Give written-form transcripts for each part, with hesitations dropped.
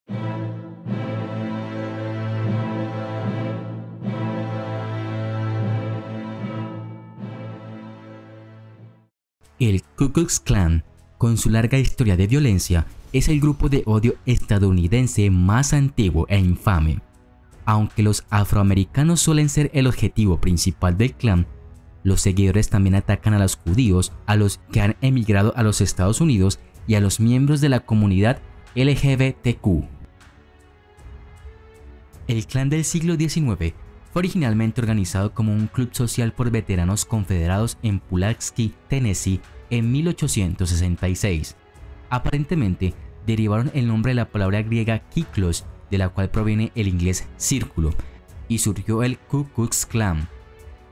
El Ku Klux Klan, con su larga historia de violencia, es el grupo de odio estadounidense más antiguo e infame. Aunque los afroamericanos suelen ser el objetivo principal del Klan, los seguidores también atacan a los judíos, a los que han emigrado a los Estados Unidos y a los miembros de la comunidad LGBTQ. El Klan del siglo XIX fue originalmente organizado como un club social por veteranos confederados en Pulaski, Tennessee, en 1866. Aparentemente, derivaron el nombre de la palabra griega kiklos, de la cual proviene el inglés círculo, y surgió el Ku Klux Klan.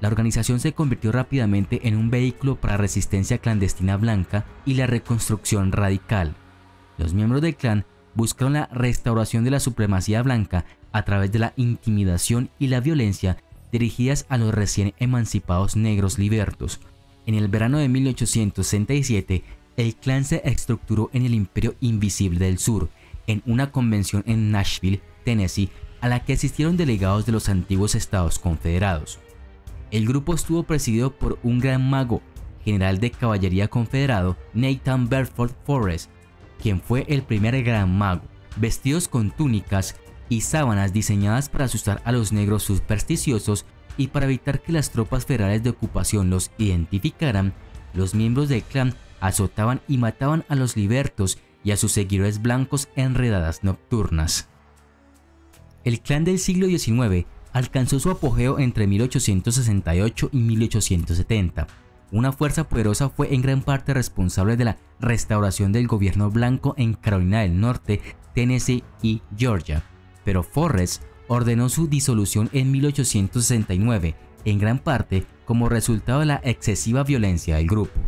La organización se convirtió rápidamente en un vehículo para resistencia clandestina blanca y la reconstrucción radical. Los miembros del Klan buscaron la restauración de la supremacía blanca a través de la intimidación y la violencia dirigidas a los recién emancipados negros libertos. En el verano de 1867, el Klan se estructuró en el Imperio Invisible del Sur, en una convención en Nashville, Tennessee, a la que asistieron delegados de los antiguos estados confederados. El grupo estuvo presidido por un gran mago, general de caballería confederado, Nathan Bedford Forrest, quien fue el primer gran mago, vestidos con túnicas y sábanas diseñadas para asustar a los negros supersticiosos y para evitar que las tropas federales de ocupación los identificaran. Los miembros del Klan azotaban y mataban a los libertos y a sus seguidores blancos en redadas nocturnas. El Klan del siglo XIX alcanzó su apogeo entre 1868 y 1870. Una fuerza poderosa fue en gran parte responsable de la restauración del gobierno blanco en Carolina del Norte, Tennessee y Georgia, pero Forrest ordenó su disolución en 1869, en gran parte como resultado de la excesiva violencia del grupo.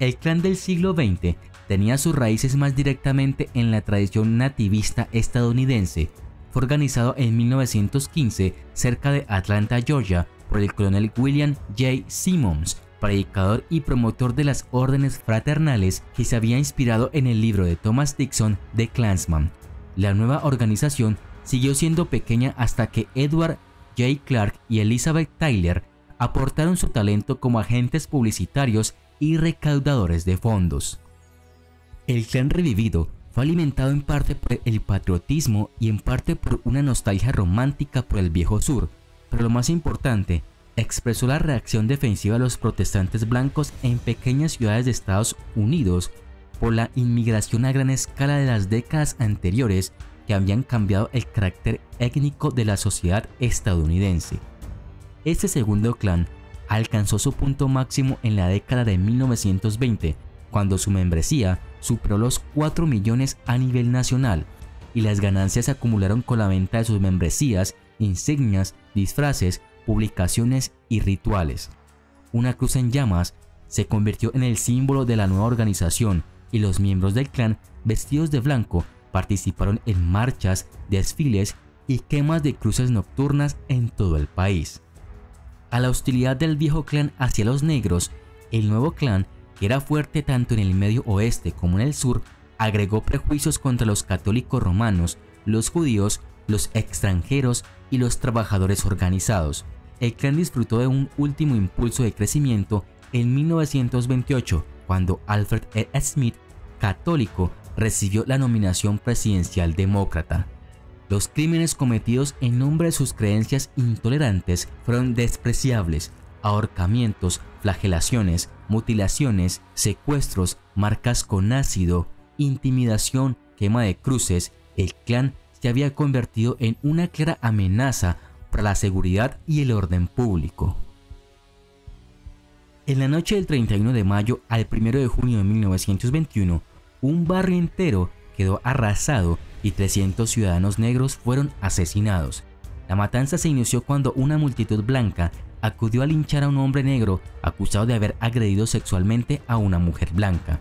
El Klan del siglo XX tenía sus raíces más directamente en la tradición nativista estadounidense. Fue organizado en 1915 cerca de Atlanta, Georgia, por el coronel William J. Simmons, predicador y promotor de las órdenes fraternales que se había inspirado en el libro de Thomas Dixon, The Klansman. La nueva organización siguió siendo pequeña hasta que Edward J. Clark y Elizabeth Taylor aportaron su talento como agentes publicitarios y recaudadores de fondos. El Klan revivido fue alimentado en parte por el patriotismo y en parte por una nostalgia romántica por el viejo sur, pero lo más importante, expresó la reacción defensiva de los protestantes blancos en pequeñas ciudades de Estados Unidos por la inmigración a gran escala de las décadas anteriores que habían cambiado el carácter étnico de la sociedad estadounidense. Este segundo Klan alcanzó su punto máximo en la década de 1920, cuando su membresía superó los 4 millones a nivel nacional, y las ganancias se acumularon con la venta de sus membresías, insignias, disfraces, publicaciones y rituales. Una cruz en llamas se convirtió en el símbolo de la nueva organización, y los miembros del Klan, vestidos de blanco, participaron en marchas, desfiles y quemas de cruces nocturnas en todo el país. A la hostilidad del viejo Klan hacia los negros, el nuevo Klan, que era fuerte tanto en el medio oeste como en el sur, agregó prejuicios contra los católicos romanos, los judíos, los extranjeros y los trabajadores organizados. El Klan disfrutó de un último impulso de crecimiento en 1928, cuando Alfred E. Smith, católico, recibió la nominación presidencial demócrata. Los crímenes cometidos en nombre de sus creencias intolerantes fueron despreciables: ahorcamientos, flagelaciones, mutilaciones, secuestros, marcas con ácido, intimidación, quema de cruces. El Klan se había convertido en una clara amenaza para la seguridad y el orden público. En la noche del 31 de mayo al 1 de junio de 1921, un barrio entero quedó arrasado y 300 ciudadanos negros fueron asesinados. La matanza se inició cuando una multitud blanca acudió a linchar a un hombre negro acusado de haber agredido sexualmente a una mujer blanca.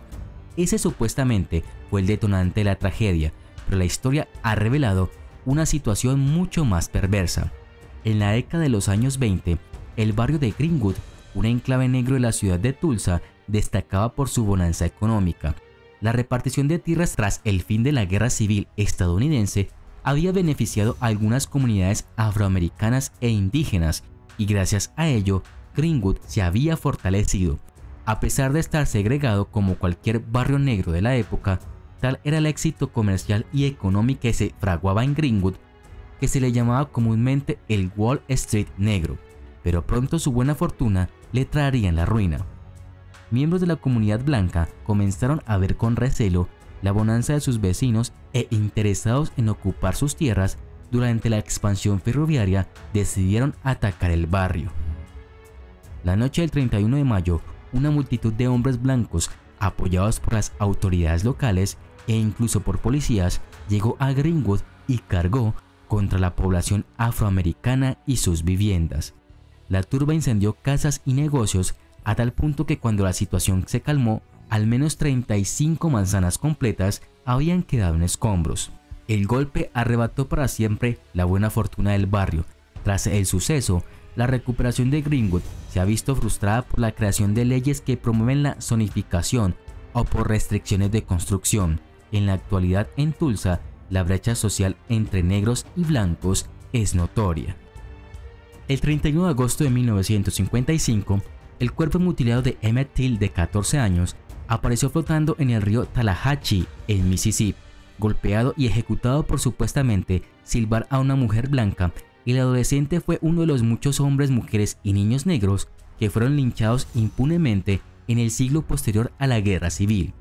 Ese supuestamente fue el detonante de la tragedia, pero la historia ha revelado una situación mucho más perversa. En la década de los años 20, el barrio de Greenwood, un enclave negro de la ciudad de Tulsa, destacaba por su bonanza económica. la repartición de tierras tras el fin de la Guerra Civil estadounidense había beneficiado a algunas comunidades afroamericanas e indígenas, y gracias a ello, Greenwood se había fortalecido. A pesar de estar segregado como cualquier barrio negro de la época, tal era el éxito comercial y económico que se fraguaba en Greenwood, que se le llamaba comúnmente el Wall Street negro, pero pronto su buena fortuna le traería la ruina. Miembros de la comunidad blanca comenzaron a ver con recelo la bonanza de sus vecinos e interesados en ocupar sus tierras durante la expansión ferroviaria decidieron atacar el barrio. La noche del 31 de mayo, una multitud de hombres blancos, apoyados por las autoridades locales e incluso por policías, llegó a Greenwood y cargó contra la población afroamericana y sus viviendas. La turba incendió casas y negocios a tal punto que cuando la situación se calmó, al menos 35 manzanas completas habían quedado en escombros. El golpe arrebató para siempre la buena fortuna del barrio. Tras el suceso, la recuperación de Greenwood se ha visto frustrada por la creación de leyes que promueven la zonificación o por restricciones de construcción. En la actualidad en Tulsa, la brecha social entre negros y blancos es notoria. El 31 de agosto de 1955, el cuerpo mutilado de Emmett Till, de 14 años, apareció flotando en el río Tallahatchie, en Mississippi, golpeado y ejecutado por supuestamente silbar a una mujer blanca. El adolescente fue uno de los muchos hombres, mujeres y niños negros que fueron linchados impunemente en el siglo posterior a la Guerra Civil.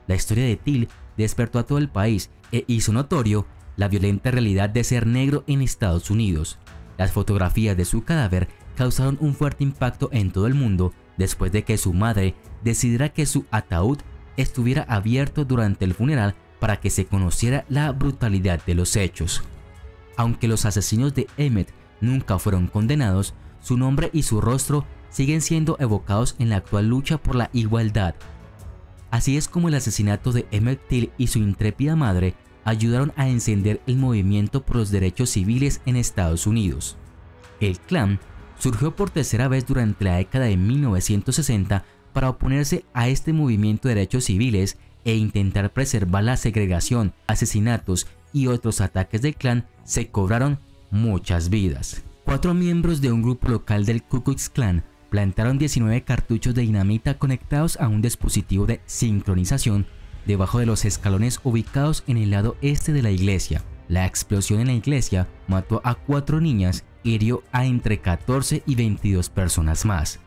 La historia de Till despertó a todo el país e hizo notorio la violenta realidad de ser negro en Estados Unidos. Las fotografías de su cadáver causaron un fuerte impacto en todo el mundo después de que su madre decidiera que su ataúd estuviera abierto durante el funeral para que se conociera la brutalidad de los hechos. Aunque los asesinos de Emmett nunca fueron condenados, su nombre y su rostro siguen siendo evocados en la actual lucha por la igualdad. Así es como el asesinato de Emmett Till y su intrépida madre ayudaron a encender el movimiento por los derechos civiles en Estados Unidos. El Klan surgió por tercera vez durante la década de 1960 para oponerse a este movimiento de derechos civiles e intentar preservar la segregación. Asesinatos y otros ataques del Klan se cobraron muchas vidas. 4 miembros de un grupo local del Ku Klux Klan plantaron 19 cartuchos de dinamita conectados a un dispositivo de sincronización debajo de los escalones ubicados en el lado este de la iglesia. La explosión en la iglesia mató a 4 niñas y hirió a entre 14 y 22 personas más.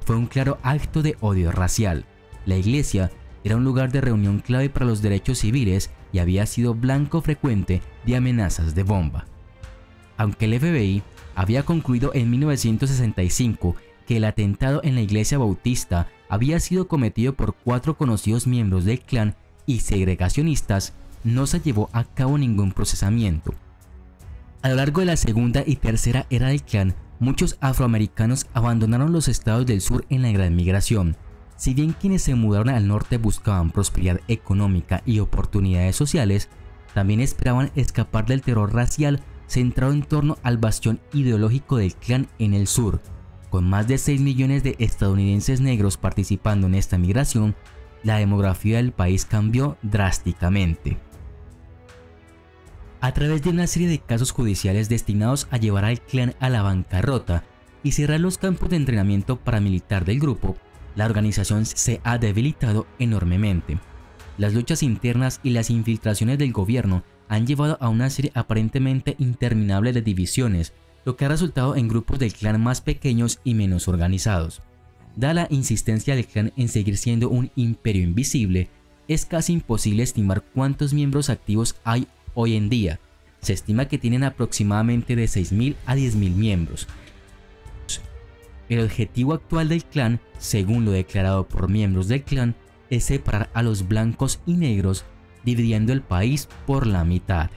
Fue un claro acto de odio racial. La iglesia era un lugar de reunión clave para los derechos civiles y había sido blanco frecuente de amenazas de bomba. Aunque el FBI había concluido en 1965 que el atentado en la iglesia bautista había sido cometido por 4 conocidos miembros del Klan y segregacionistas, no se llevó a cabo ningún procesamiento. A lo largo de la segunda y tercera era del Klan, muchos afroamericanos abandonaron los estados del sur en la Gran Migración. Si bien quienes se mudaron al norte buscaban prosperidad económica y oportunidades sociales, también esperaban escapar del terror racial centrado en torno al bastión ideológico del Klan en el sur. Con más de 6 millones de estadounidenses negros participando en esta migración, la demografía del país cambió drásticamente. A través de una serie de casos judiciales destinados a llevar al Klan a la bancarrota y cerrar los campos de entrenamiento paramilitar del grupo, la organización se ha debilitado enormemente. Las luchas internas y las infiltraciones del gobierno han llevado a una serie aparentemente interminable de divisiones, lo que ha resultado en grupos del Klan más pequeños y menos organizados. Dada la insistencia del Klan en seguir siendo un imperio invisible, es casi imposible estimar cuántos miembros activos hay hoy en día. Se estima que tienen aproximadamente de 6.000 a 10.000 miembros. El objetivo actual del Klan, según lo declarado por miembros del Klan, es separar a los blancos y negros, dividiendo el país por la mitad.